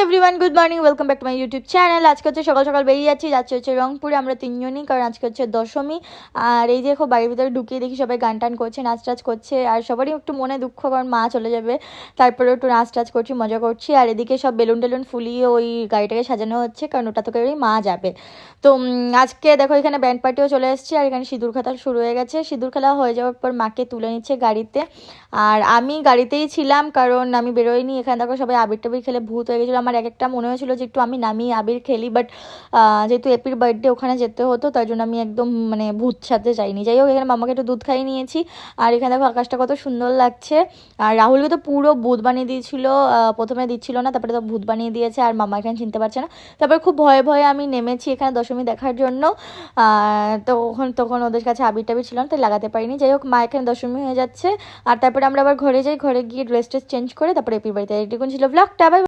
Everyone, good morning, welcome back to my YouTube channel. আজকে হচ্ছে সকাল সকাল বেরিয়ে যাচ্ছি হচ্ছে রংপুরে। আমরা তিনজনই, কারণ আজকে হচ্ছে দশমী। আর এই যে দেখো বাড়ির ভিতরে ঢুকিয়ে দেখি সবাই গান টান করছে, নাচ টাচ করছে। আর সবারই একটু মনে দুঃখ, কারণ মা চলে যাবে। তারপরে একটু নাচ টাচ করছি, মজা করছি। আর এদিকে সব বেলুন টেলুন ফুলিয়ে ওই গাড়িটাকে সাজানো হচ্ছে, কারণ ওটা তো করেই মা যাবে। তো আজকে দেখো এখানে ব্যান্ড পার্টিও চলে এসেছে, আর এখানে সিঁদুর খেলা শুরু হয়ে গেছে। সিঁদুর খেলা হয়ে যাওয়ার পর মাকে তুলে নিচ্ছে গাড়িতে। আর আমি গাড়িতেই ছিলাম, কারণ আমি বেরোইনি। এখানে দেখো সবাই আবির টাবির খেলে ভূত হয়ে গেছিলো। আমার এক একটা মনে হয়েছিল যে একটু আমি নামিয়ে আবির খেলি, বাট যেহেতু এপির বার্থডে, ওখানে যেতে হতো, তার জন্য আমি একদম মানে ভূত সাথে যাইনি। যাই হোক, এখানে মামাকে একটু দুধ খাইয়ে নিয়েছি। আর এখানে দেখো আকাশটা কত সুন্দর লাগছে। আর রাহুলকে তো পুরো ভূত বানিয়ে দিয়েছিল, প্রথমে দিচ্ছিল না, তারপরে তো ভূত বানিয়ে দিয়েছে। আর মামা এখানে চিনতে পারছে না। তারপর খুব ভয়ে ভয়ে আমি নেমেছি এখানে দশমী দেখার জন্য। তখন তখন ওদের কাছে আবির টাবির ছিল না, তাই লাগাতে পারিনি। যাই হোক, মা এখানে দশমী হয়ে যাচ্ছে। আর তারপরে আমরা আবার ঘরে যাই, ঘরে গিয়ে ড্রেস ট্রেস চেঞ্জ করে তারপরে এপির বাড়িতে। এটুকুন ছিল ব্লগটা। বাই।